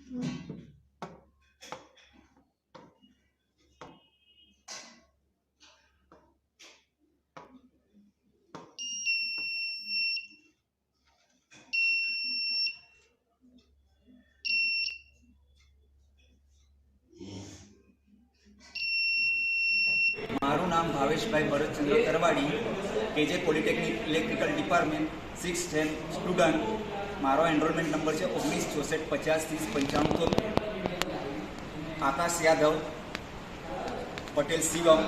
મારું નામ ભાવેશભાઈ Bharatchandra Karwadi, KJ polytechnic electrical department 6th sem student. મારો એનરોલમેન્ટ નંબર છે 1964503095. Akash Yadav, Patel Shivam,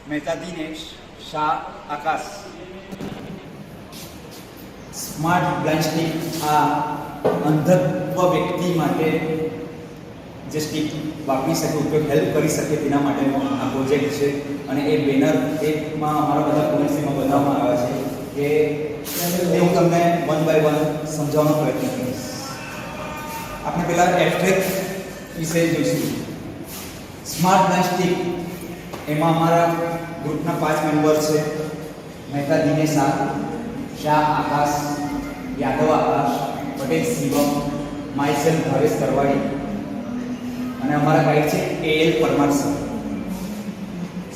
Mehta Dinesh, Shah Akash. Smart blind stick આ અંધત્વ વ્યક્તિ માટે જે સ્ટીક વાપરી શકે, ઉપયોગ હેલ્પ કરી શકે તેના માટેનો આ પ્રોજેક્ટ છે. અને એ બેનર એકમાં અમારા બધા પોલિસીમાં બતાવવામાં આવ્યા છે કે હું તમને વન બાય વન સમજાવવાનો પ્રયત્ન કરીશ. આપણે પહેલાં એબ્સ્ટ્રેક્ટ વિશે જોઈશું. સ્માર્ટ બ્લાઇન્ડ સ્ટીક એમાં અમારા ગ્રુપના 5 મેમ્બર છે: મહેતા દિનેશ, શાહ આકાશ, યાદવ આકાશ, પટેલ શિવમ, માયસેલ્ફ ભાવેશ કરવાડી અને અમારા ગાઈડ છે AL Parmar sir.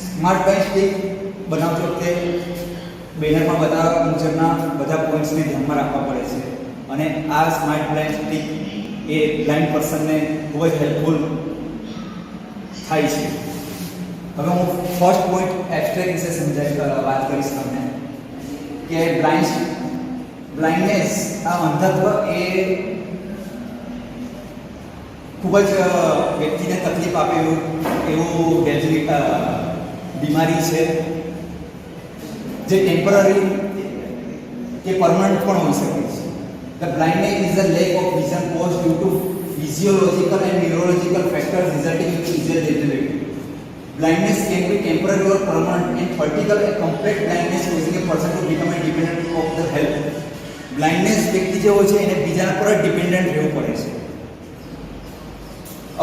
Smart blind stick બનાવતી વખતે બેનરમાં બતાવ્યા મુજબના બધા પોઈન્ટ્સને ધ્યાનમાં રાખવા પડે છે. અને આ સ્માર્ટ બ્લાઇન્ડ સ્ટીક એ બ્લાઇન્ડ પર્સનને ખૂબ જ હેલ્પફુલ થાય છે. હવે હું ફર્સ્ટ પોઈન્ટ એબ્સ્ટ્રેક્ટ વિશે વાત કરીશ તમને કે બ્લાઇન્ડનેસ, આ અંધત્વ એ ખૂબ જ વ્યક્તિને તકલીફ આપે એવું બીમારી છે જે ટેમ્પરરી કે પરમનન્ટ પણ હોઈ શકે છે. The blindness is a lack of vision caused due to physiological and neurological factors resulting in visual disability. Blindness can be temporary or permanent, and vertical and complete blindness causing a person to become dependent of the help. Blindness વ્યક્તિ જે હોય છે એને બીજાના પર dependent રહેવું પડે છે.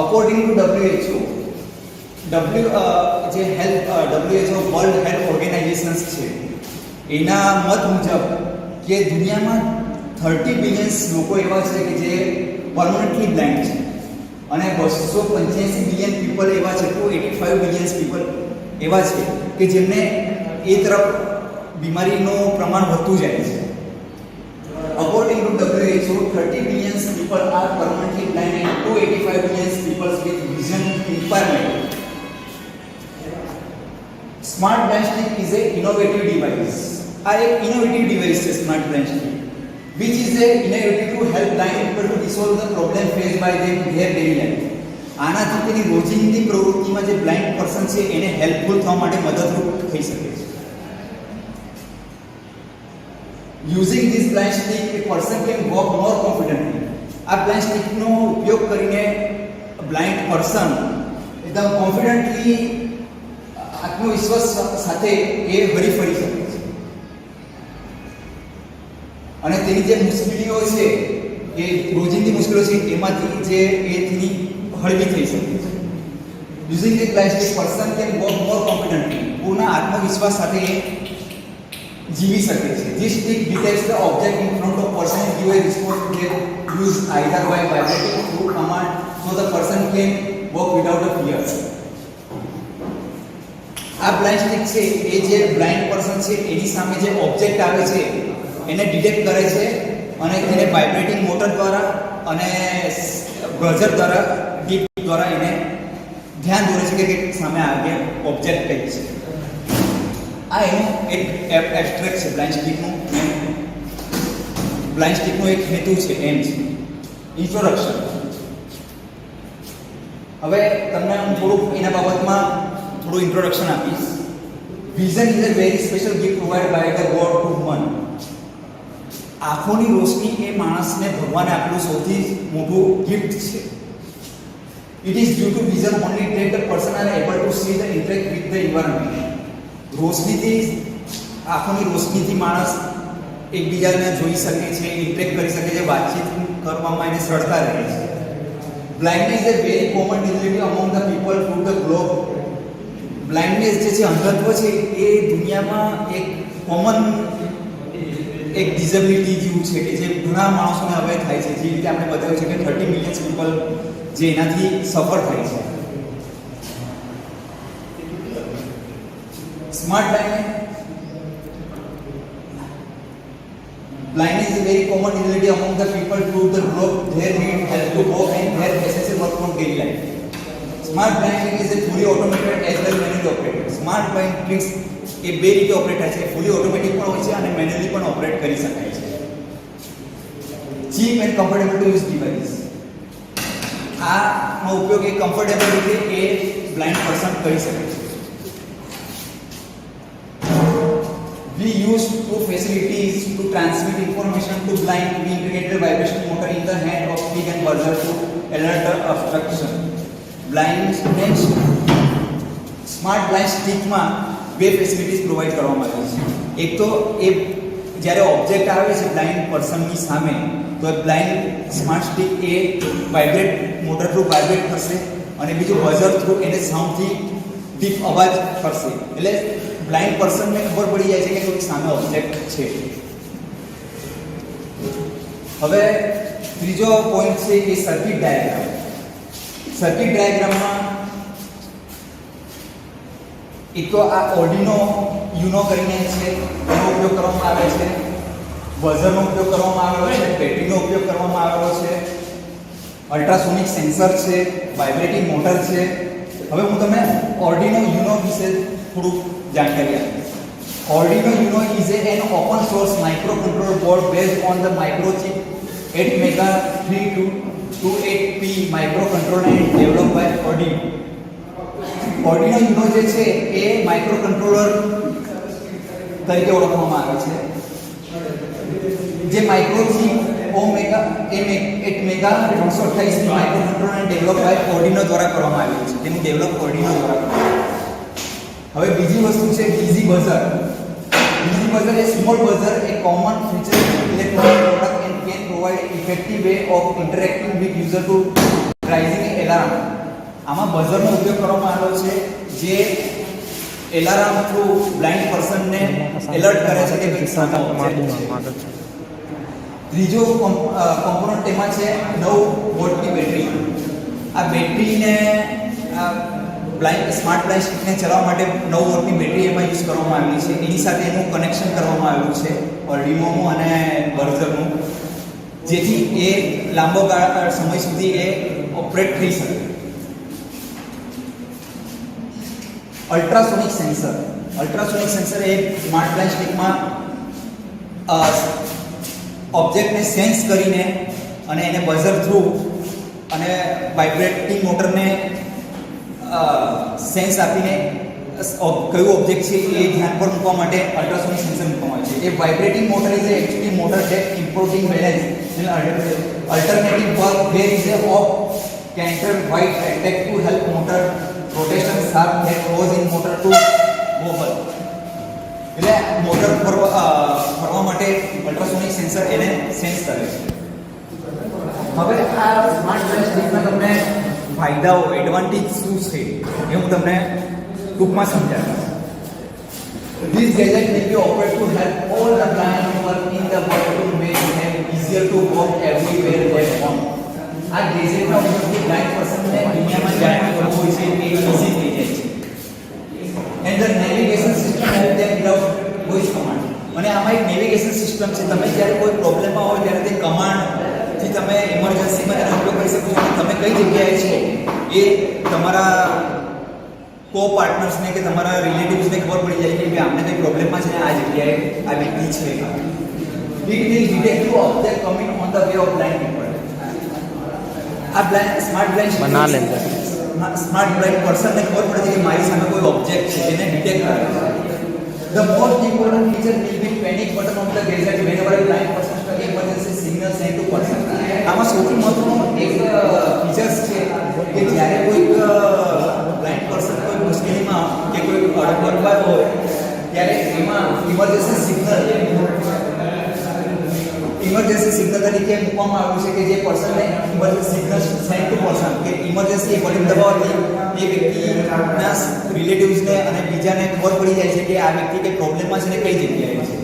According to WHO, WHO world health organisation છે, એના મત મુજબ કે દુનિયામાં 30 બિલિયન લોકો એવા છે કે જે પરમનન્ટલી બ્લાઇન્ડ છે અને 285 બિલિયન પીપલ એવા છે, 285 બિલિયન પીપલ એવા છે કે જેમને એ તરફ બીમારીનું પ્રમાણ વધતું જાય છે. According to WHO, 30 billion people are permanently blind and 285 billion people with vision impairment. Smart blind stick is a innovative device. આ એક ઇનોવેટિવ ડિવાઇસ છે smart blind stick, which is a innovative to help blind people to resolve the problem faced by them in their daily life. આનાથી તેની રોજિંદી પ્રવૃત્તિમાં જે blind person છે એને હેલ્પફુલ થવા માટે મદદરૂપ થઈ શકે છે. Using this blind stick, a person can walk more confidently. આ blind stick નો ઉપયોગ કરીને બ્લાઇન્ડ પર્સન એકદમ કોન્ફિડન્ટલી આત્મવિશ્વાસ સાથે એ હરીફરી શકે છે અને તેની જે મુશ્કેલીઓ છે એ રોજિંદી મુશ્કેલીઓ છે એમાંથી જે એથી હળવી થઈ શકે છે. Using this blind stick, person can walk more confidently. પૂર્ણ આત્મવિશ્વાસ સાથે જીવી શકે છે. This stick detects the object in front of person and give a response to their use either by vibrating through command, so the person can walk without a fear. આ blind stick છે એ જે blind person છે એની સામે જે object આવે છે એને detect કરે છે અને તેને વાઇબ્રેટિંગ મોટર દ્વારા અને બ્રઝર દ્વારા ડીપ દ્વારા એને ધ્યાન દોરે છે કે સામે આગે ઓબ્જેક્ટ કઈ છે. આ એનું એક એબ્સ્ટ્રેક્ટ છે બ્લાઇન્ડ સ્ટીકનું. બ્લાઇન્ડ સ્ટીકનો એક હેતુ છે, એમ છે ઇન્ટ્રોડક્શન. હવે તમને હું થોડુંક એના બાબતમાં થોડું ઇન્ટ્રોડક્શન આપીશ. Vision is a very special gift provide by the god to human. આંખોની રોશની એ માણસને ભગવાને આપેલું સૌથી મોટું ગિફ્ટ છે. It is due to vision only that the person are able to see the interact with the environment. રોશનીથી, આંખોની રોશનીથી માણસ એકબીજાને જોઈ શકે છે, ઇન્ટરેક્ટ કરી શકે છે, વાતચીત કરવામાં એને સરળતા રહે છે. Blindness is a very common disease among the people through the globe. Blindness જે છે, અંધત્વ છે, એ દુનિયામાં એક કોમન એક ડિઝેબિલિટી જેવું છે કે જે ઘણા માણસોને હવે થાય છે. જે રીતે આપણે બતાવ્યું છે કે 30 મિલિયન પીપલ જે એનાથી સફર થાય છે. Smart blindness is a very common disability among the people through the globe. Their need help to cope and their essential work from daily life. Smart blinding is a fully automated as well manually operated. Smart blind tricks એ બે રીતે operate થાય છે. ફૂલી automatic પણ હોય છે અને manually પણ ઓપરેટ કરી શકાય છે. Cheap and comfortable to use device. આનો ઉપયોગ એ કમ્ફર્ટેબલ રીતે એ બ્લાઇન્ડ પર્સન કરી શકે છે. We use two facilities to transmit information to blind. We integrated vibration motor in the hand of stick and buzzer to alert the obstruction. Blindness smart blind સ્ટિકમાં બે facilities provide કરવામાં આવી છે. એક તો એ જ્યારે ઓબ્જેક્ટ આવે છે બ્લાઇન્ડ પર્સનની સામે તો એ બ્લાઇન્ડ સ્માર્ટ સ્ટિક એ વાઇબ્રેટ મોટર થ્રુ વાઇબ્રેટ કરશે અને બીજું બઝર થ્રુ એને સાઉન્ડથી ડીપ અવાજ કરશે. એટલે બ્લાઇન્ડ પર્સનને ખબર પડી જાય છે કે કોઈ સામે ઓબ્જેક્ટ છે. હવે ત્રીજો પોઈન્ટ છે એ સર્કિટ ડાયાગ્રામ. સર્કિટ ડાયાગ્રામમાં એક તો આ ઓર્ડિનો યુનો કરીને છે એનો ઉપયોગ કરવામાં આવે છે, બઝરનો ઉપયોગ કરવામાં આવેલો છે, બેટરીનો ઉપયોગ કરવામાં આવેલો છે, અલ્ટ્રાસોનિક સેન્સર છે, વાઇબ્રેટિંગ મોટર છે. હવે હું તમને ઓર્ડિનો યુનો વિશે થોડુંક જાણકારી આપીશ. Arduino Uno is an open source microcontroller board based on the microchip 8 Mega 3228P microcontroller and developed by Arduino. Arduino Uno જે છે એ માઇક્રોકન્ટ્રોલર તરીકે ઓળખવામાં આવે છે. જે microchip omega 8 mega 328P microcontroller અને ડેવલપ બાય Arduino દ્વારા કરવામાં આવ્યું છે. તેનું ડેવલપ Arduino દ્વારા કરવામાં આવ્યું છે. હવે બીજી વસ્તુ છે ડીઝી બઝર. ડીઝી બઝર એ સ્મોલ બઝર એ common feature electronic product and can provide effective way of interacting with user to raising alarm. આમાં બઝરનો ઉપયોગ કરવામાં આવ્યો છે જે એલાર્મ થ્રુ બ્લાઇન્ડ પર્સનને એલર્ટ કરે છે કે ભાઈ સામે ઓબ્જેક્ટ છે. ત્રીજો કોમ્પોનન્ટ એમાં છે 9 વોલ્ટની બેટરી. આ બેટરીને સ્માર્ટ બ્લાઇન્ડ સ્ટિકને ચલાવવા માટે 9 વોલ્ટની બેટરી એમાં યુઝ કરવામાં આવેલી છે. એની સાથે એનું કનેક્શન કરવામાં આવ્યું છે Arduino અને બઝરનું, જેથી એ લાંબો સમય સુધી એ ઓપરેટ થઈ શકે. Ultrasonic sensor. અલ્ટ્રાસોનિક સેન્સર એ સ્માર્ટ બ્લાઇન્ડ સ્ટિકમાં ઓબ્જેક્ટને સેન્સ કરીને અને એને બઝર થ્રુ અને વાઇબ્રેટિંગ મોટરને સેન્સ આપીને કયું ઓબ્જેક્ટ છે એ ધ્યાન પર મૂકવા માટે અલ્ટ્રાસોનિક સેન્સર મૂકવામાં આવે છે. A vibrating motor is actually motor that importing balance in alternative work where is of canter white attack to help motor rotation sharp that cause in motor to wobble. એટલે motor ફરવા માટે ultrasonic sensor એને sense કરે છે. હવે આ smart blind સ્ટિકના તમને ફાયદાઓ એડવાન્ટેજ શું છે એ હું તમને ટૂંકમાં સમજાવીશ. This gadget will be offered to help all the blind people in the world to make them easier to walk everywhere they want. આ ગેજેટનો ઉપયોગથી બ્લાઇન્ડ પર્સનને દુનિયામાં જ્યાં કરવું હોય છે એ ઈઝી થઈ જાય છે. And the navigation system help them without voice command. અને આમાં એક નેવિગેશન સિસ્ટમ છે. તમે જ્યારે કોઈ પ્રોબ્લેમમાં હોય ત્યારે તે કમાન્ડથી તમે ઇમરજન્સીમાં તેનો ઉપયોગ કરી શકો છો. તમે કઈ જગ્યાએ છો એ તમારા કો પાર્ટનર્સને કે તમારા રિલેટિવ્સને ખબર પડી જાય કે ભાઈ આમને કંઈ પ્રોબ્લેમમાં છે ને આ જગ્યાએ આ વ્યક્તિ છે. It will detect you object coming on the way of blind people. આ સ્માર્ટ બ્લાઇન્ડ સ્માર્ટ બ્લાઇન્ડ પર્સનને ખબર પડે છે કે મારી સામે કોઈ ઓબ્જેક્ટ છે એને ડિટેક્ટ કરે છે. The most important feature will be panic button of the gadget વેનએવર a blind person stuck emergency signal send to person. આમાં સૌથી મહત્વનું એક ફીચર્સ છે કે જ્યારે કોઈ બ્લાઇન્ડ પર્સન કોઈ મુશ્કેલીમાં કે કોઈ અડગડવા હોય ત્યારે એમાં ઇમરજન્સી સિગ્નલ તરીકે મૂકવામાં આવ્યું છે કે જે પર્સનને emergency signal send to person કે ઇમરજન્સી બટન દબાવવાથી એ વ્યક્તિના રિલેટિવ્સને અને બીજાને ખબર પડી જાય છે કે આ વ્યક્તિ કે પ્રોબ્લેમમાં છે ને કઈ જગ્યાએ છે.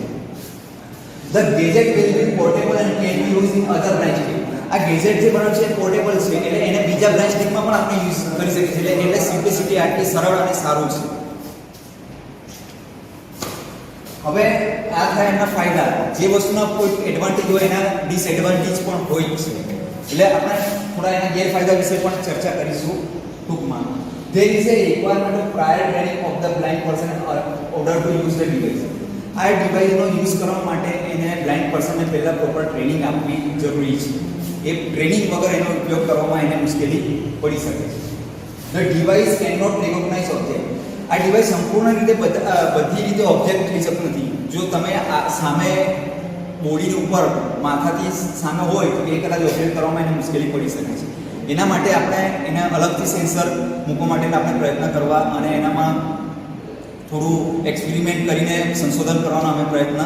The gadget will be portable and can be used in other branch stick. આ ગેજેટ જે બનાવ્યું છે એ પોર્ટેબલ છે એટલે એને બીજા બ્રાન્ચ સ્ટિકમાં પણ આપણે યુઝ કરી શકીએ છીએ એટલે સિમ્પ્લિસિટી આટલી સરળ અને સારું છે. હવે આ થાય એના ફાયદા. જે વસ્તુના કોઈ એડવાન્ટેજ હોય એના ડિસએડવાન્ટેજ પણ હોય છે એટલે આપણે થોડા એના ગેરફાયદા વિશે પણ ચર્ચા કરીશું ટૂંકમાં. There is a requirement of prior training of the blind person in order to use the device. આ ડિવાઇસનો યુઝ કરવા માટે એને બ્લાઇન્ડ પર્સનને પહેલા પ્રોપર ટ્રેનિંગ આપવી જરૂરી છે. એ ટ્રેનિંગ વગર એનો ઉપયોગ કરવામાં એને મુશ્કેલી પડી શકે છે. The device cannot recognize object. આ ડિવાઇસ સંપૂર્ણ રીતે બધી રીતે ઓબ્જેક્ટ થઈ શકતું નથી. જો તમે સામે બોડીની ઉપર માથાથી સામે હોય તો એ કદાચ ઓબ્ઝર્વ કરવામાં એને મુશ્કેલી પડી શકે છે. એના માટે આપણે એને અલગથી સેન્સર મૂકવા માટે આપણે પ્રયત્ન કરવા અને એનામાં થોડું એક્સપેરિમેન્ટ કરીને સંશોધન કરવાનો અમે પ્રયત્ન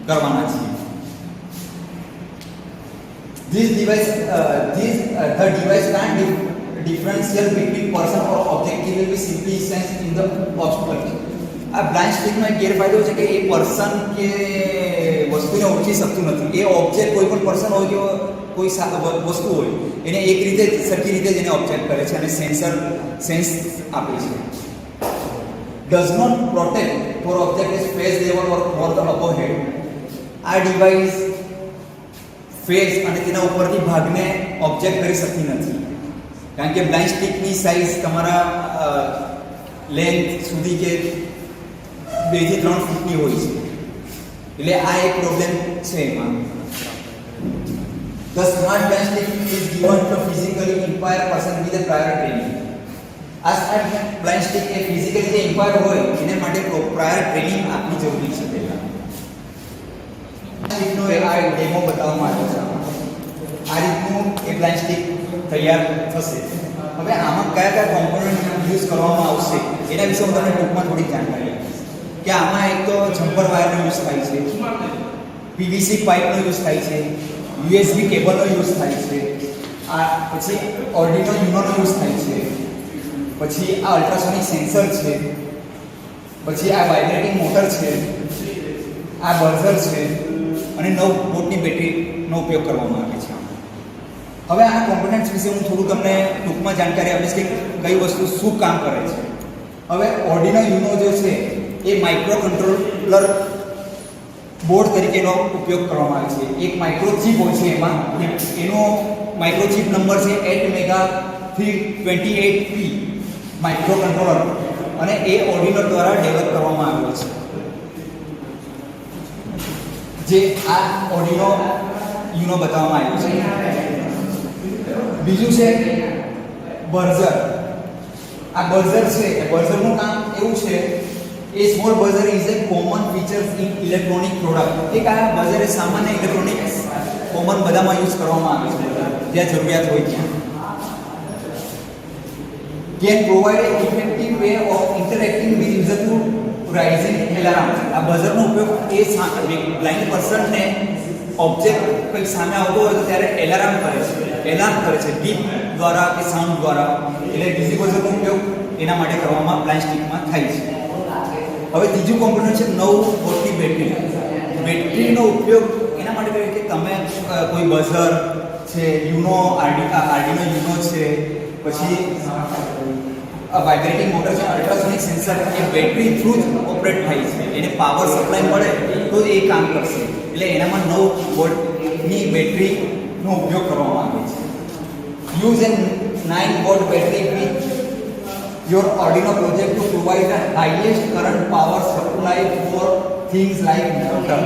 કરવાના છીએ. The device can't differentiate between person or object. It will be simply sensed in the object. આ બ્લાઇન્ડ સ્ટિકમાં ગેરફાયદો છે કે એ પર્સન કે વસ્તુને ઓળખી શકતું નથી. એ ઓબ્જેક્ટ કોઈ પણ પર્સન હોય કે કોઈ વસ્તુ હોય એને એક રીતે સરખી રીતે જ એને ઓબ્જેક્ટ કરે છે અને સેન્સ આપે છે. Does not protect for object is face level or for the above head. આ ડિવાઇસ ફેસ અને તેના ઉપરથી ભાગને ઓબ્જેક્ટ કરી શકતી નથી કારણ કે બ્લાઇન્ડ સ્ટિકની સાઇઝ તમારા લેન્થ સુધી કે 2 થી 3 ફૂટની હોય છે એટલે આ એક પ્રોબ્લેમ છે એમાં. The smart blind stick is given to physically impaired person with a prior training. આ સ્માર્ટ બ્લાઇન્ડ સ્ટિક એ ફિઝિકલી જે ઇમ્પાયર હોય એને માટે પ્રાયર ટ્રેનિંગ આપવી જરૂરી છે પહેલા. સ્ટિકનો આ ડેમો બતાવવામાં આવ્યો છે. આ રીતનું એ બ્લાઇન્ડ સ્ટિક તૈયાર થશે. હવે આમાં કયા કયા કોમ્પોનન્ટ યુઝ કરવામાં આવશે એના વિશે હું તમને ટૂંકમાં થોડી જાણકારી આપીશ કે આમાં એક તો જમ્પર વાયરનો યુઝ થાય છે, પીવીસી પાઇપનો યુઝ થાય છે, યુએસબી કેબલનો યુઝ થાય છે, આ પછી ઓર્ડિનો યુનોનો યુઝ થાય છે, પછી આ અલ્ટ્રાસોનિક સેન્સર છે, પછી આ વાઇબ્રેટિંગ મોટર છે, આ બઝર છે અને 9 વોટની બેટરીનો ઉપયોગ કરવામાં આવે છે. હવે આ કોમ્પોનન્ટ્સ વિશે હું થોડું તમને ટૂંકમાં જાણકારી આપીશ કે કઈ વસ્તુ શું કામ કરે છે. હવે ઓર્ડિનો યુનો જે છે એ માઇક્રો કંટ્રોલર બોર્ડ તરીકેનો ઉપયોગ કરવામાં આવે છે. એક માઇક્રોચિપ હોય છે એમાં એનો માઇક્રોચિપ નંબર છે 8MEGA328P માઇક્રો કંટ્રોલર અને એ ઓર્ડિનો દ્વારા ડેવલપ કરવામાં આવ્યો છે. જે આ ઓર્ડિનો યુનો બતાવવામાં આવ્યો છે. બીજું છે બઝર. આ બઝર છે એ બઝરનું કામ એવું છે a small buzzer is a common feature in electronic product. એક આ બઝર એ સામાન્ય ઇલેક્ટ્રોનિક્સ કોમન બધામાં યુઝ કરવામાં આવે છે જ્યાં જરૂરિયાત હોય ત્યાં. Can provide an effective way of interacting with user to raising alarm. આ બઝરનો ઉપયોગ એ બ્લાઇન્ડ પર્સનને ઓબ્જેક્ટ કંઈક સામે આવતો હોય તો ત્યારે એલાર્મ કરે છે બીપ દ્વારા કે સાઉન્ડ દ્વારા. એટલે ડીસી બઝરનો ઉપયોગ એના માટે કરવામાં બ્લાઇન્ડ સ્ટિકમાં થાય છે. હવે ત્રીજું કોમ્પોનન્ટ છે 9 વોટની બેટરી. બેટરીનો ઉપયોગ એના માટે કરીએ કે તમે કોઈ બઝર છે, યુનો આર્ડિનો યુનો છે, પછી વાઇબ્રેટિંગ મોટર છે, અલ્ટ્રાસોનિક સેન્સર એ બેટરી થ્રુ જ ઓપરેટ થાય છે. એને પાવર સપ્લાય મળે તો એ કામ કરશે. એટલે એનામાં 9 વોલ્ટની બેટરીનો ઉપયોગ કરવામાં આવે છે. Use an 9 volt battery with your Arduino project to provide the highest current power supply for things like motor.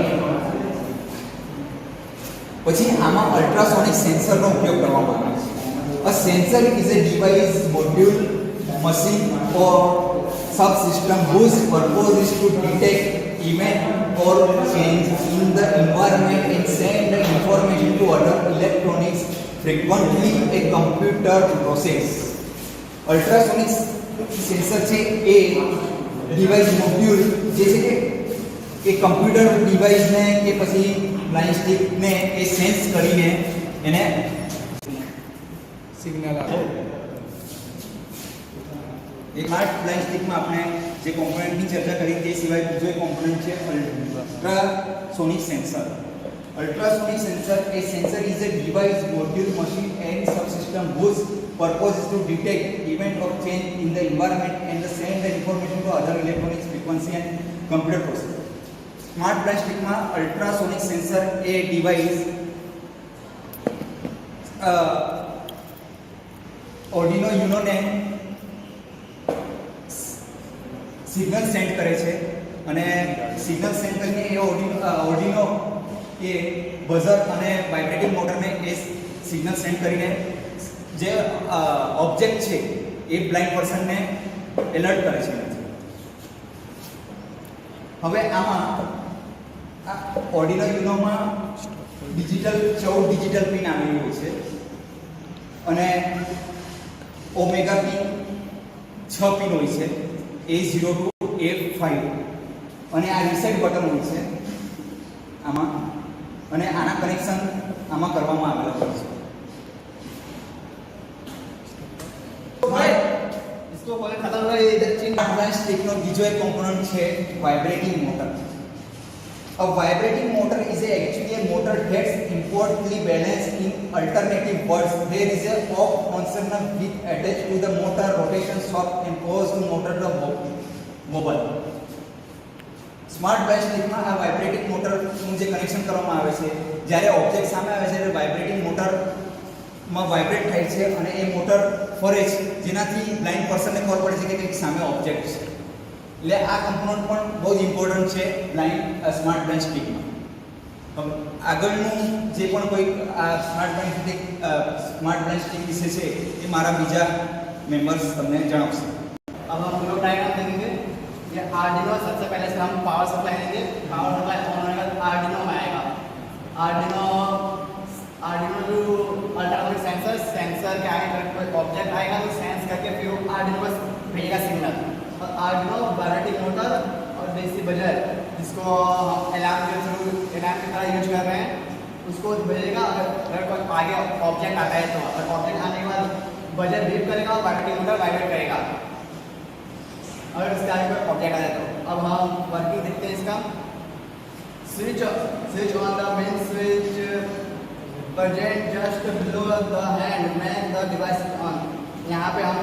પછી આમાં અલ્ટ્રાસોનિક સેન્સરનો ઉપયોગ કરવામાં આવે છે. A sensor is a device, module, machine or subsystem whose purpose is to detect event or change in the environment and send the information to other electronics, frequently a computer process. Ultrasonic sensor છે એ device module જે છે કે computer ડિવાઇસને કે પછી blind સ્ટિકને એ sense કરીને એને signal આપે. એક સ્માર્ટ બ્લાઇન્ડ સ્ટિકમાં આપણે જે કોમ્પોનન્ટની ચર્ચા કરી તે સિવાય બીજો એક કોમ્પોનન્ટ છે ultrasonic sensor. Ultrasonic sensor, a sensor is a device, module, machine and subsystem whose purpose is to detect event of change in the environment and send the information to other electronics, frequency and computer process. Smart blind stick માં ultrasonic sensor a device Arduino Uno ને signal send કરે છે અને signal send કરીને એ Arduino એ buzzer અને vibrating મોટરને એ signal send કરીને જે object છે એ બ્લાઇન્ડ પર્સનને એલર્ટ કરે છે. હવે આમાં Arduino Unoમાં ડિજિટલ 14 ડિજિટલ પિન આવેલી હોય છે અને ઓમેગા પિન 6 પિન હોય છે A0 to A5 અને આ રીસેટ બટન હોય છે આમાં અને આના કનેક્શન આમાં કરવામાં આવેલા હોય છે. इसको पहले खत्म कर इधर चीन એડવાન્સ ટેકનો બીજો એક કોમ્પોનન્ટ છે vibrating motor. A vibrating motor is actually a motor that's importantly balanced. In alternative words, there is a off consonant with attached to the motor rotation shock and cause the motor to wobble. Smart blind સ્ટિકમાં આ vibrating મોટરનું જે connection કરવામાં આવે છે જ્યારે object સામે આવે છે ત્યારે વાઇબ્રેટિંગ મોટરમાં વાઇબ્રેટ થાય છે અને એ મોટર ફરે છે જેનાથી બ્લાઇન્ડ પર્સનને ખબર પડે છે કે કંઈક સામે ઓબ્જેક્ટ છે. એટલે આ કમ્પોનન્ટ પણ બહુ જ ઇમ્પોર્ટન્ટ છે સ્માર્ટ બ્લાઇન્ડ સ્ટિકમાં. આગળનું જે પણ કોઈ આ સ્માર્ટ બ્લાઇન્ડ સ્ટિક વિશે છે એ મારા બીજા મેમ્બર્સ તમને જણાવશે. अब हम लोग डायग्राम देखेंगे. ये आर्डिनो सबसे पहले से हम पावर सप्लाई देंगे. पावर सप्लाई ऑन होने के बाद आर्डिनो में आएगा. आर्डिनो जो अल्ट्रासोनिक सेंसर के आगे कोई ऑब्जेक्ट आएगा तो सेंस करके फिर वो आर्डिनो बस भेजेगा सिग्नल. और आर्डिनो वाइब्रेटिंग मोटर और देसी बजर जिसको हम अलार्म के तरह यूज कर रहे हैं उसको भेजेगा. अगर कोई आगे ऑब्जेक्ट आता है तो ऑब्जेक्ट आने के बाद बजर बीप करेगा और वाइब्रेटिंग मोटर वाइब्रेट करेगा अगर उसके आगे कोई ऑब्जेक्ट आ जाए तो. अब हम वर्किंग देखते हैं इसका. Switch on the main switch present just below the hand make the device on. यहाँ पे हम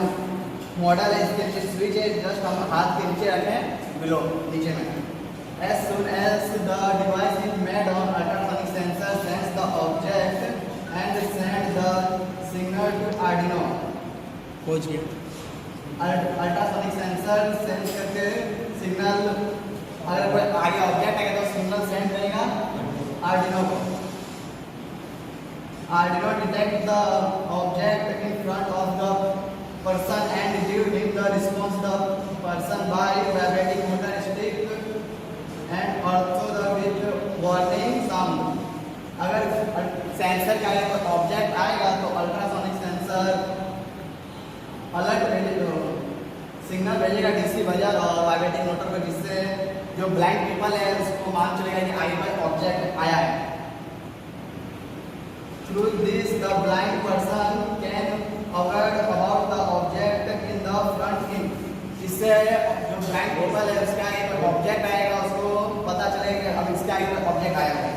मॉडल है इसके नीचे स्विच है जस्ट हम हाथ के नीचे रखें बिलो नीचे में. As soon as the device is made on, ultrasonic sensor sense the object and send the signal to Arduino. पहुंच गया. अल्ट्रासोनिक सेंसर सेंस करके सिग्नल अगर कोई आगे ऑब्जेक्ट आएगा तो सिग्नल सेंड करेगा आर्डिनो को. Arduino detect the object in front of the person and give him the response the person by vibrating motor stick and also the with warning sound. अगर sensor का कोई object आएगा तो ultrasonic sensor alert signal भेजेगा DC buzzer और vibrating motor को जिससे जो ब्लाइंड पीपल है उसको मालूम चलेगा कि आगे कोई ऑब्जेक्ट आया है. Through this the blind person can aware about the object in the front him. इससे जो ब्लाइंड पीपल है उसके आगे कोई ऑब्जेक्ट आएगा उसको पता चलेगा कि अब इसके आगे कोई ऑब्जेक्ट आया है.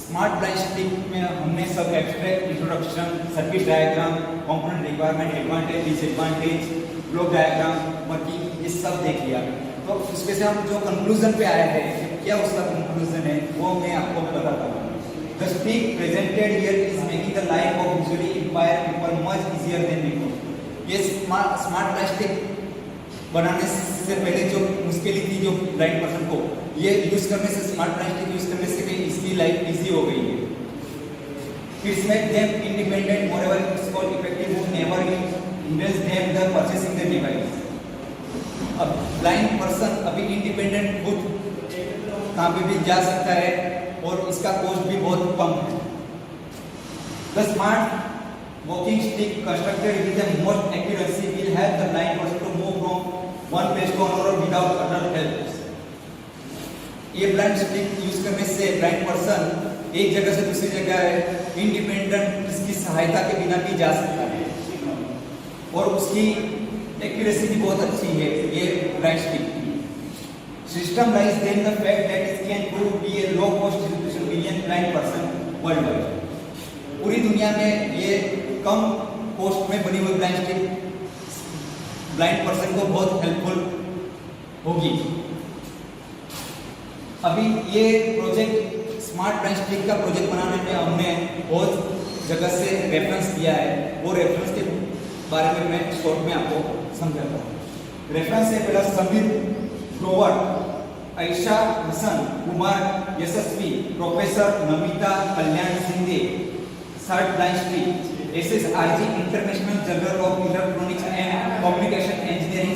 स्मार्ट ब्लाइंड स्टिक में हमने सब abstract introduction, circuit diagram, component requirement, advantage, disadvantage, block diagram, working ये सब देख लिया. तो उसमें से हम जो कंक्लूजन पे आए हैं क्या उसका कंक्लूजन है वो मैं आपको बताता हूँ. The stick presented here is making the life of visually impaired people much easier than before. ये स्मार्ट ब्लाइंड स्टिक बनाने से पहले जो मुश्किल थी जो ब्लाइंड पर्सन को ये यूज करने से स्मार्ट ब्लाइंड स्टिक यूज करने से इसकी लाइफ इजी हो गई है. It's made them independent. Moreover, it's called effective who never hinders them the purchasing the device. अब ब्लाइंड पर्सन अभी इंडिपेंडेंट खुद कहाँ पे भी जा सकता है और इसका कॉस्ट भी बहुत कम है. The smart walking stick constructed with the most accuracy will help the blind person to move from one place to another without other help. ये ब्लाइंड स्टिक यूज करने से ब्लाइंड पर्सन एक जगह से दूसरी जगह इंडिपेंडेंट इसकी सहायता के बिना भी जा सकता है. और उसकी एक्यूरेसी भी बहुत अच्छी है ये blind stick. System lies then the fact that it can prove be a low cost distribution million blind person world wide. पूरी दुनिया में ये कम कॉस्ट में बनी हुई ब्लाइंड स्टिक ब्लाइंड पर्सन को बहुत हेल्पफुल होगी। अभी ये प्रोजेक्ट स्मार्ट ब्लाइंड स्टिक का प्रोजेक्ट बनाने में हमने बहुत जगह से रेफरेंस दिया है। वो रेफरेंस के बारे में मैं शॉर्ट में आपको समझाता हूँ। रेफरेंस है पहला Sameer Grover, Ayesha Hasan, Kumar Yashasvi, professor Namita Kalyan Sindhe, smart blind stick, SS RG international journal of electronics and communication engineering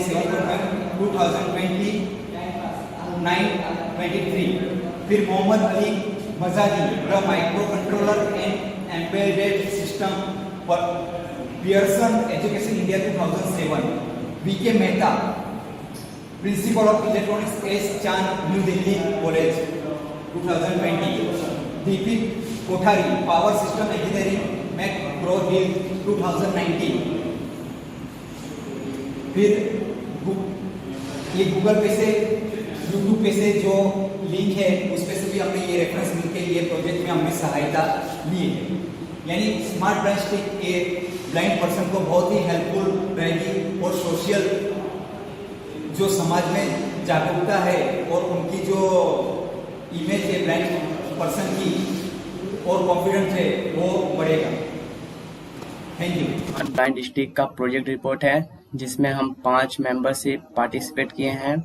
2023। फिर Mohammad Ali Mazidi, the micro controller and embedded system पर Pearson education India 2007। VK Mehta, principles of electronics S Chand, new Delhi college 2020। Deepik Kothari, power system engineering, McGraw Hill 2019। फिर ये Google पे से YouTube पे से जो link है उस पे से भी हमने ये रेफरेंस मिलके ये प्रोजेक्ट में हमने सहायता ली है। यानी स्मार्ट ब्लाइंड स्टिक ये ब्लाइंड पर्सन को बहुत ही हेल्पफुल रहेगी और सोशल जो समाज में जागरूकता है और उनकी जो इमेज है ब्लाइंड पर्सन की और कॉन्फिडेंस है वो बढ़ेगा। Thank you. ब्लाइंड स्टिक का प्रोजेक्ट रिपोर्ट है जिसमें हम 5 मेंबरशिप पार्टिसिपेट किए हैं।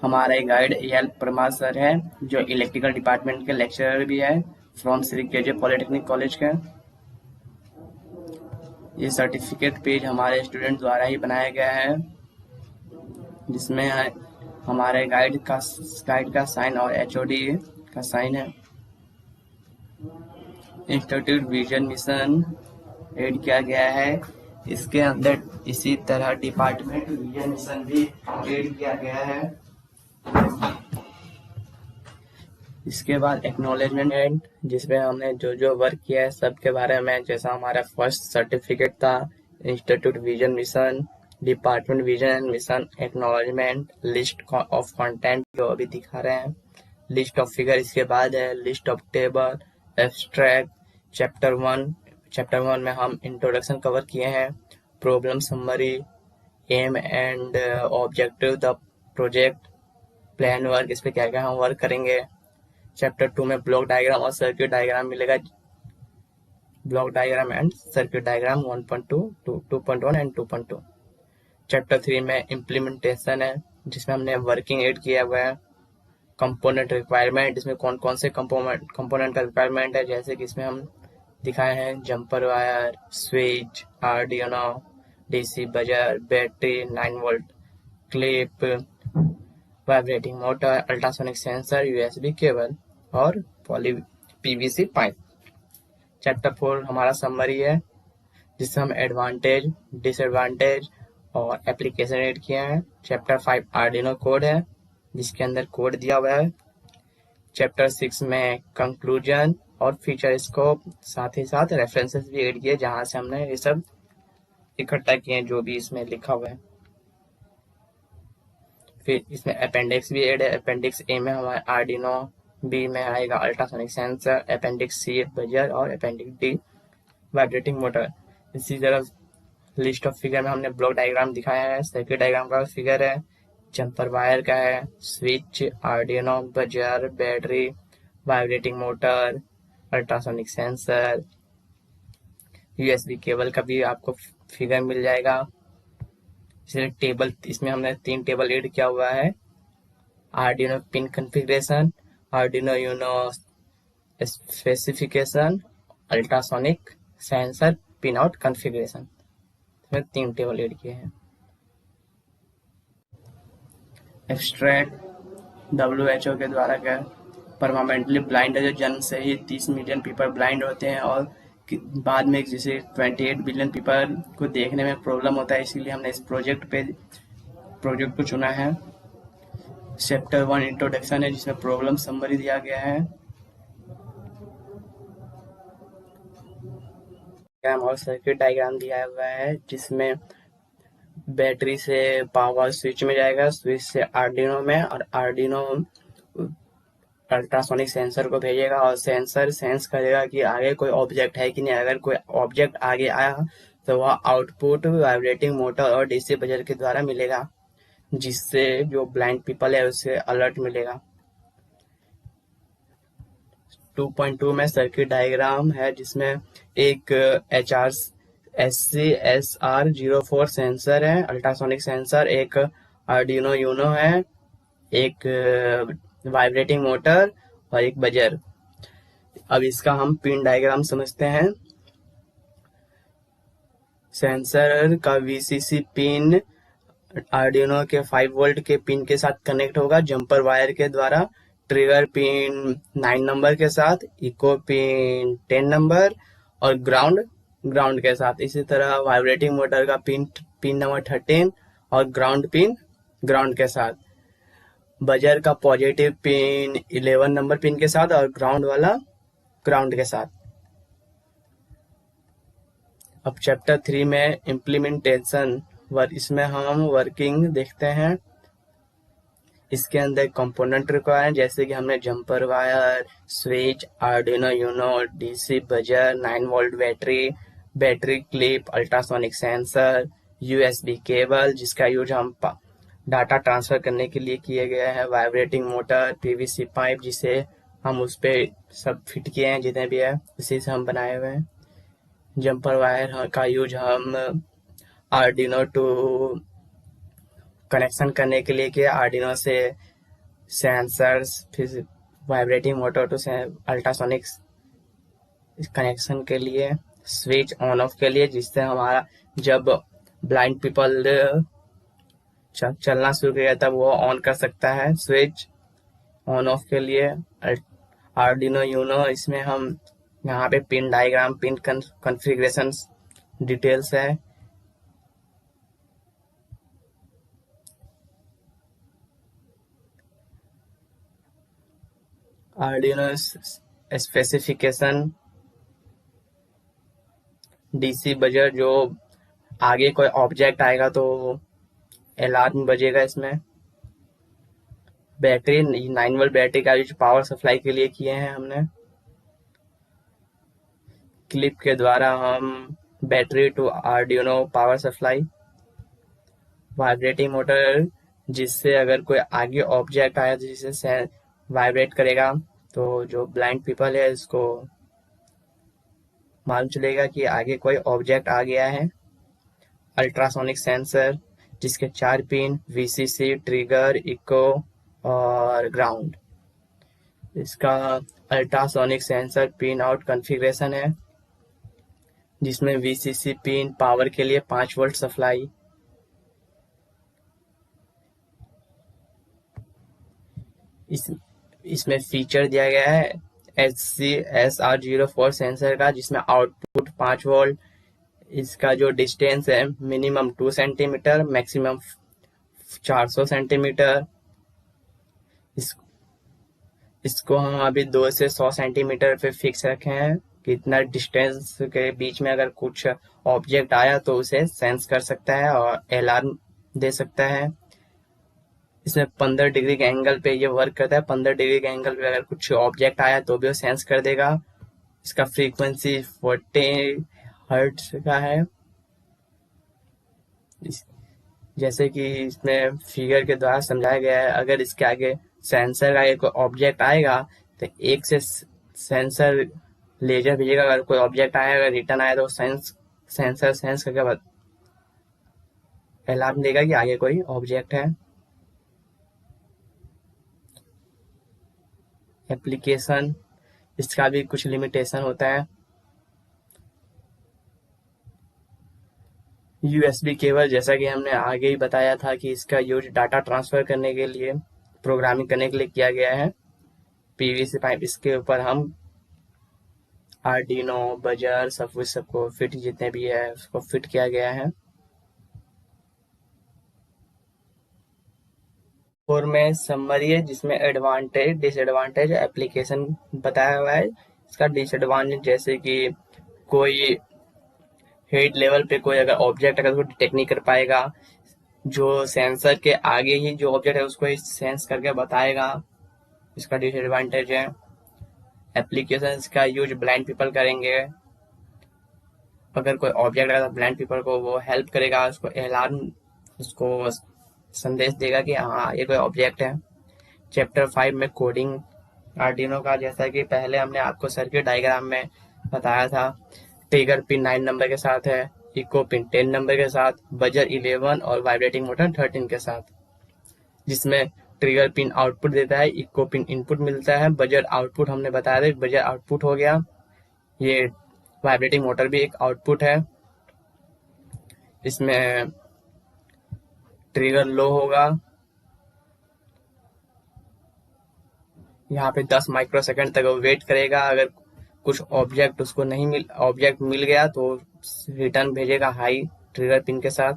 हमारे गाइड एल परमार सर है जो इलेक्ट्रिकल डिपार्टमेंट के लेक्चरर भी है from Shri KJ polytechnic college के। ये सर्टिफिकेट पेज हमारे स्टूडेंट द्वारा ही बनाया गया है जिसमें हमारे गाइड का साइन और एचओडी का साइन है। इंस्टीट्यूट विजन मिशन ऐड किया गया है। इसके अंदर इसी तरह डिपार्टमेंट विजन मिशन भी ऐड किया गया है। इसके बाद एक्नॉलेजमेंट एंड जिसमें हमने जो जो वर्क किया है सब के बारे में, जैसा हमारा फर्स्ट सर्टिफिकेट था institute vision mission, department vision mission, acknowledgement, list of content जो अभी दिखा रहे हैं, लिस्ट ऑफ फिगर इसके बाद है, list of table, abstract, chapter 1 में हम इंट्रोडक्शन कवर किए हैं, problem summary, aim and objective the project, plan work, इस पे क्या क्या हम वर्क करेंगे। चैप्टर 2 में ब्लॉक डायग्राम और सर्किट डायग्राम मिलेगा, block diagram and circuit diagram 1.2, 2.1 and 2.2। Chapter 3 में इम्प्लीमेंटेशन है जिसमें हमने वर्किंग एड किया हुआ है। कंपोनेंट रिक्वायरमेंट, इसमें कौन कौन से कंपोनेंट का रिक्वायरमेंट है, जैसे कि इसमें हम दिखाए हैं jumper wire, switch, Arduino, DC buzzer, battery, 9 volt clip, vibrating motor, ultrasonic sensor, USB cable और पॉली पीवीसी पाइप। चैप्टर 4 हमारा समरी है जिससे हम एडवांटेज, डिसएडवांटेज और एप्लीकेशन ऐड किए हैं। चैप्टर 5 आर्डिनो कोड है जिसके अंदर कोड दिया हुआ है। चैप्टर 6 में कंक्लूजन और फीचर स्कोप, साथ ही साथ रेफरेंसेस भी ऐड किए जहां से हमने ये सब इकट्ठा किए जो भी इसमें लिखा हुआ है। फिर इसमें अपेंडिक्स भी ऐड है। अपेंडिक्स ए में हमारे आर्डिनो, बी में आएगा अल्ट्रासोनिक सेंसर, अपेंडिक्स सी बजर और अपेंडिक्स डी वाइब्रेटिंग मोटर। इसी तरह लिस्ट ऑफ फिगर में हमने ब्लॉक डायग्राम दिखाया है, सर्किट डायग्राम का फिगर है, जंपर वायर का है, switch, Arduino, buzzer, battery, vibrating motor, ultrasonic sensor, USB cable का भी आपको फिगर मिल जाएगा। इसलिए टेबल, इसमें हमने 3 टेबल ऐड किया हुआ है। Arduino pin configuration, Arduino Uno specification, ultrasonic sensor pin out configuration, इसमें 3 टेबल ऐड किए हैं। एब्स्ट्रैक्ट WHO के द्वारा क्या परमानेंटली ब्लाइंड है, जो जन्म से ही 30 मिलियन पीपल ब्लाइंड होते हैं और बाद में जैसे 28 बिलियन पीपल को देखने में प्रॉब्लम होता है, इसीलिए हमने इस प्रोजेक्ट को चुना है। चैप्टर 1 इंट्रोडक्शन है जिसमें प्रॉब्लम समरी दिया गया है और सर्किट डायग्राम दिया हुआ है जिसमें बैटरी से पावर स्विच में जाएगा, स्विच से आर्डिनो में, और आर्डिनो अल्ट्रासोनिक सेंसर को भेजेगा और सेंसर सेंस करेगा कि आगे कोई ऑब्जेक्ट है कि नहीं। अगर कोई ऑब्जेक्ट आगे आया तो वह आउटपुट वाइब्रेटिंग मोटर और डीसी बजर के द्वारा मिलेगा, जिससे जो ब्लाइंड पीपल है उसे अलर्ट मिलेगा। 2.2 में सर्किट डायग्राम है, जिसमें एक HRSC-SR04 सेंसर है, अल्ट्रासोनिक सेंसर, एक आर्डिनो यूनो है, एक वाइब्रेटिंग मोटर और एक बजर। अब इसका हम पिन डायग्राम समझते हैं। सेंसर का VCC पिन आर्डिनो के 5 वोल्ट के पिन के साथ कनेक्ट होगा जंपर वायर के द्वारा, ट्रिगर पिन 9 नंबर के साथ, इको पिन 10 नंबर और ग्राउंड के साथ। इसी तरह वाइब्रेटिंग मोटर का पिन नंबर 13 और ग्राउंड पिन ग्राउंड के साथ। बजर का पॉजिटिव पिन 11 नंबर पिन के साथ और ग्राउंड वाला ग्राउंड के साथ। अब चैप्टर 3 में इम्प्लीमेंटेशन इसमें हम वर्किंग देखते हैं। इसके अंदर कंपोनेंट रिक्वायर हैं, जैसे कि हमने jumper wire, switch, Arduino Uno, DC buzzer, 9 volt battery clip, ultrasonic sensor, USB cable जिसका यूज हम डाटा ट्रांसफर करने के लिए किए गए हैं, वाइब्रेटिंग मोटर, पीवीसी पाइप जिसे हम उस पे सब फिट किए हैं, जितने भी है उसी से हम बनाए हुए हैं। जंपर वायर का यूज हम आर्डिनो टू कनेक्शन करने के लिए किया, आर्डिनो से सेंसर्स, फिर vibrating motor to ultrasonic connection के लिए, स्विच ऑन ऑफ के लिए जिससे हमारा जब ब्लाइंड पीपल चलना शुरू किया तब वो ऑन कर सकता है, स्विच ऑन ऑफ के लिए। आर्डिनो यूनो, इसमें हम यहाँ पे pin diagram, pin configuration details है। आर्डिनो स्पेसिफिकेशन, डीसी बजर, जो आगे कोई ऑब्जेक्ट आएगा तो अलार्म बजेगा इसमें। बैटरी 9 वोल्ट बैटरी का यूज पावर सप्लाई के लिए किए हैं हमने। क्लिप के द्वारा हम battery to Arduino power supply. Vibrating motor, जिससे अगर कोई आगे ऑब्जेक्ट आया तो जिससे वाइब्रेट करेगा तो जो ब्लाइंड पीपल है इसको मालूम चलेगा कि आगे कोई ऑब्जेक्ट आ गया है। अल्ट्रासोनिक सेंसर, जिसके 4 पिन, VCC, ट्रिगर, इको और ग्राउंड। इसका ultrasonic sensor pin out configuration है, जिसमें VCC पिन पावर के लिए 5 वोल्ट सप्लाई, इसमें फीचर दिया गया है HC-SR04 सेंसर का, जिसमें आउटपुट 5 वोल्ट। इसका जो डिस्टेंस है मिनिमम 2 सेंटीमीटर, मैक्सिमम 400 सेंटीमीटर। इसको हम अभी 2 से 100 सेंटीमीटर पे फिक्स रखे हैं कि इतना डिस्टेंस के बीच में अगर कुछ ऑब्जेक्ट आया तो उसे सेंस कर सकता है और अलार्म दे सकता है। इसमें 15 डिग्री के एंगल पे ये वर्क करता है। 15 डिग्री के एंगल पे अगर कुछ ऑब्जेक्ट आया तो भी वो सेंस कर देगा। इसका फ्रीक्वेंसी 40 हर्ट्ज का है। जैसे कि इसमें फिगर के द्वारा समझाया गया है, अगर इसके आगे सेंसर का एक ऑब्जेक्ट आएगा तो एक से सेंसर लेजर भेजेगा। अगर कोई ऑब्जेक्ट आया, अगर रिटर्न आया तो सेंसर सेंस करके बाद अलार्म देगा कि आगे कोई ऑब्जेक्ट है। एप्लीकेशन, इसका भी कुछ लिमिटेशन होता है। यूएसबी केबल, जैसा कि हमने आगे ही बताया था कि इसका यूज डाटा ट्रांसफर करने के लिए, प्रोग्रामिंग करने के लिए किया गया है। पीवीसी पाइप, इसके ऊपर हम आर्डिनो, बजर, सबको फिट, जितने भी है उसको फिट किया गया है। और में समरी है, जिसमें एडवांटेज डिसएडवांटेज एप्लीकेशन बताया हुआ है। इसका डिसएडवांटेज जैसे कि कोई हेड लेवल पे कोई अगर ऑब्जेक्ट अगर उसको डिटेक्ट नहीं कर पाएगा, जो सेंसर के आगे ही जो ऑब्जेक्ट है उसको सेंस करके बताएगा, इसका डिसएडवांटेज है। एप्लीकेशंस का यूज ब्लाइंड पीपल करेंगे, अगर कोई ऑब्जेक्ट आएगा ब्लाइंड पीपल को वो हेल्प करेगा, उसको अलार्म, उसको संदेश देगा कि हाँ ये कोई ऑब्जेक्ट है। चैप्टर 5 में कोडिंग आर्डिनो का, जैसा कि पहले हमने आपको सर्किट डायग्राम में बताया था, ट्रिगर पिन 9 नंबर के साथ है, इको पिन 10 नंबर के साथ, बजर 11 और वाइब्रेटिंग मोटर 13 के साथ, जिसमें ट्रिगर पिन आउटपुट देता है, इको पिन इनपुट मिलता है, बजर आउटपुट हमने बताया था, बजर आउटपुट हो गया। ये वाइब्रेटिंग मोटर भी एक आउटपुट है। इसमें ट्रिगर लो होगा, यहाँ पे 10 माइक्रोसेकंड तक वो वेट करेगा, अगर कुछ ऑब्जेक्ट मिल गया तो रिटर्न भेजेगा हाई ट्रिगर पिन के साथ।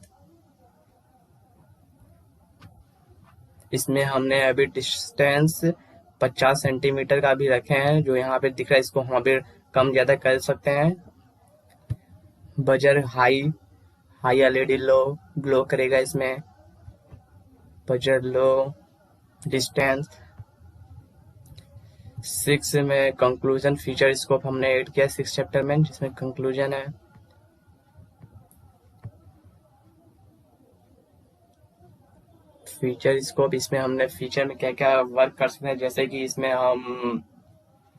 इसमें हमने अभी डिस्टेंस 50 सेंटीमीटर का भी रखे हैं, जो यहाँ पे दिख रहा है, इसको हम अभी कम ज्यादा कर सकते हैं। बजर हाई हाई एलईडी लो ग्लो करेगा इसमें, बजर लो। डिस्टेंस 6 में कंक्लूजन फीचर स्कोप हमने ऐड किया 6 चैप्टर में, जिसमें कंक्लूजन है। फीचर स्कोप, इसमें हमने फीचर में क्या क्या वर्क कर सकते हैं, जैसे कि इसमें हम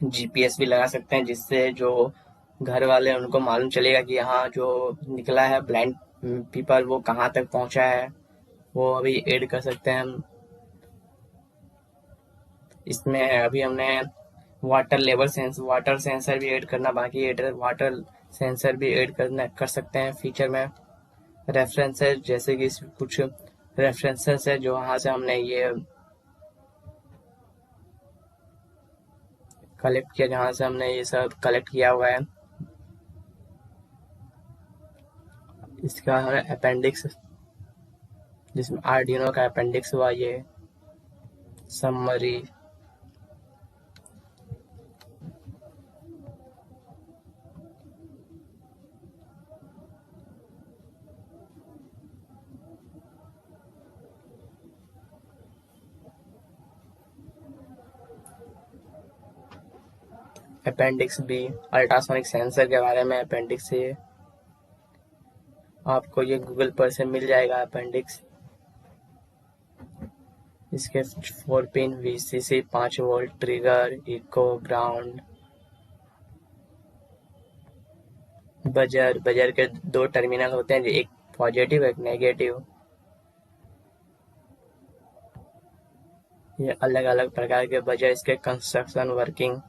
जीपीएस भी लगा सकते हैं, जिससे जो घर वाले हैं उनको मालूम चलेगा कि यहाँ जो निकला है ब्लाइंड पीपल वो कहाँ तक पहुंचा है, वो अभी ऐड कर सकते हैं हम। इसमें अभी हमने वाटर सेंसर भी ऐड करना बाकी है, वाटर सेंसर भी ऐड करना कर सकते हैं फीचर में। रेफरेंसेस, जैसे कि कुछ रेफरेंसेस है जो वहाँ से हमने ये कलेक्ट किया, जहाँ से हमने ये सब कलेक्ट किया हुआ है। इसका हमारा अपेंडिक्स, जिसमें आर्डिनो का अपेंडिक्स हुआ ये summary. Appendix B, ultrasonic sensor के बारे में अपेंडिक्स ये आपको ये गूगल पर से मिल जाएगा अपेंडिक्स। इसके 4 pin VCC, 5 volt trigger, echo, ground, buzzer के 2 टर्मिनल होते हैं, एक पॉजिटिव एक नेगेटिव। ये अलग अलग प्रकार के बजर, इसके कंस्ट्रक्शन वर्किंग।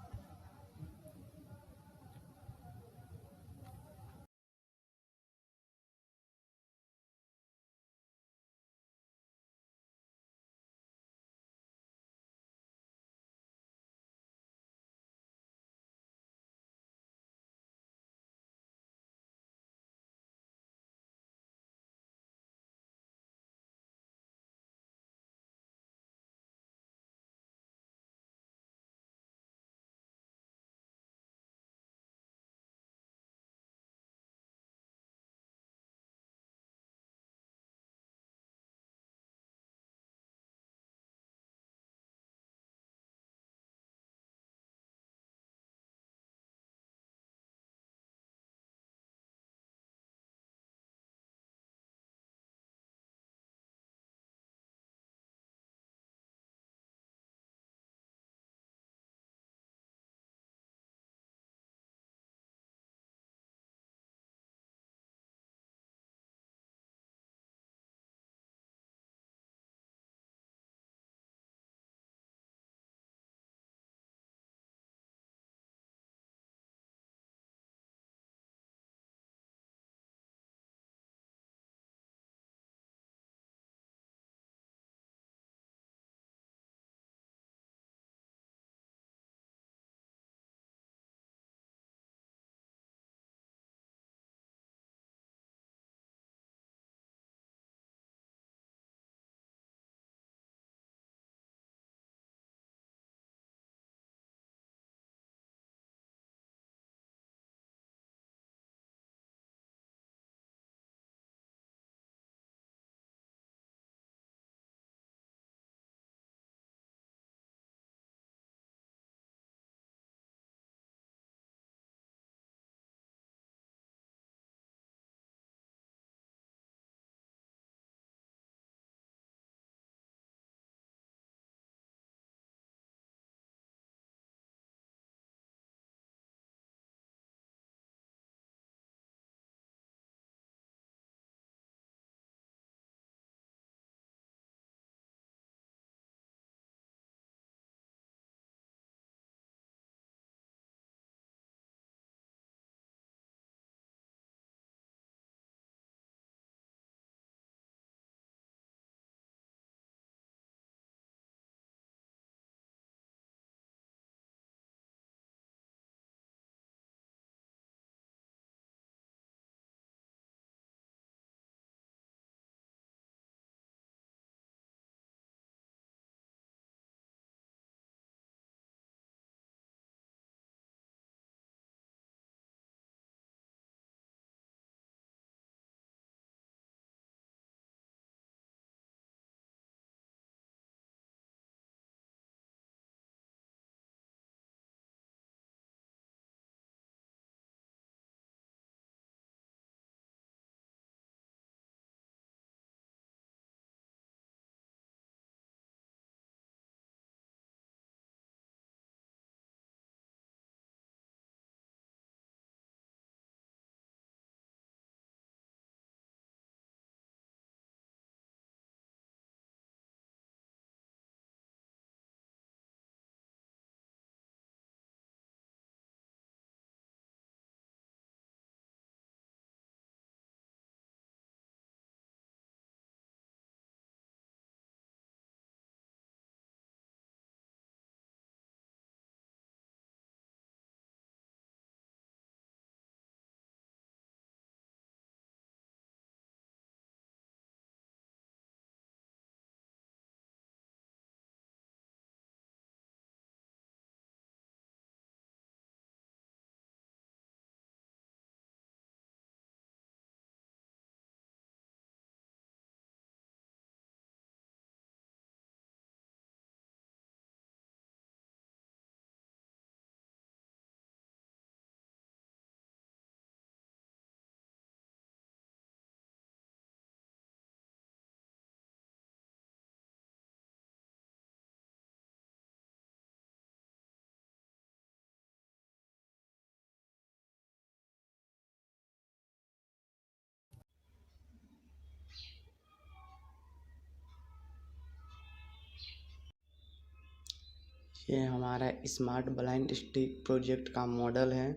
ये हमारा स्मार्ट ब्लाइंड स्टिक प्रोजेक्ट का मॉडल है।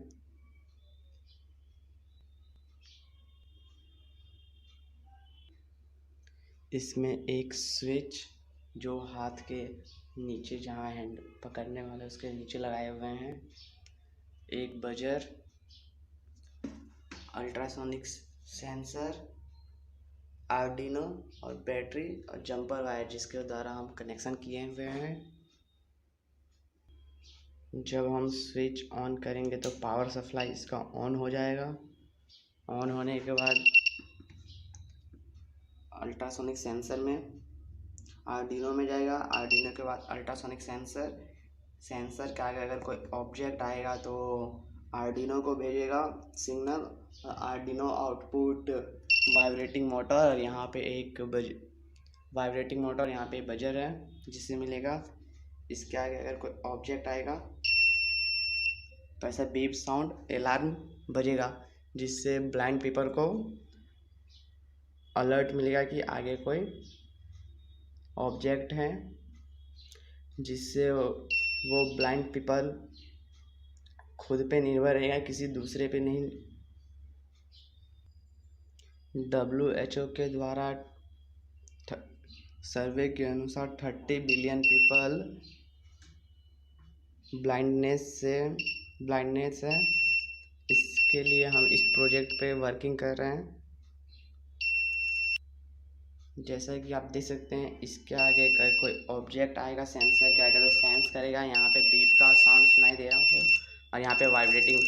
इसमें एक स्विच जो हाथ के नीचे जहाँ हैंड पकड़ने वाला उसके नीचे लगाए हुए हैं, एक बजर, अल्ट्रासोनिक सेंसर, आर्डिनो और बैटरी और जंपर वायर जिसके द्वारा हम कनेक्शन किए हुए हैं। जब हम स्विच ऑन करेंगे तो पावर सप्लाई इसका ऑन हो जाएगा। ऑन होने के बाद अल्ट्रासोनिक सेंसर में आर्डिनो में जाएगा। आर्डिनो के बाद अल्ट्रासोनिक सेंसर के आगे अगर कोई ऑब्जेक्ट आएगा तो आर्डिनो को भेजेगा signal. Arduino output vibrating motor और यहाँ पे एक वाइब्रेटिंग मोटर, यहाँ पे बजर है जिससे मिलेगा। इसके आगे अगर कोई ऑब्जेक्ट आएगा तो ऐसा बीप साउंड अलार्म बजेगा जिससे ब्लाइंड पीपल को अलर्ट मिलेगा कि आगे कोई ऑब्जेक्ट है, जिससे वो ब्लाइंड पीपल खुद पे निर्भर रहेगा, किसी दूसरे पे नहीं। WHO के द्वारा सर्वे के अनुसार 30 बिलियन पीपल ब्लाइंडनेस है। इसके लिए हम इस प्रोजेक्ट पे वर्किंग कर रहे हैं। जैसा कि आप देख सकते हैं, इसके आगे अगर कोई ऑब्जेक्ट आएगा सेंसर के आगे तो सेंस करेगा, यहाँ पे बीप का साउंड सुनाई दे रहा हो और यहाँ पे वाइब्रेटिंग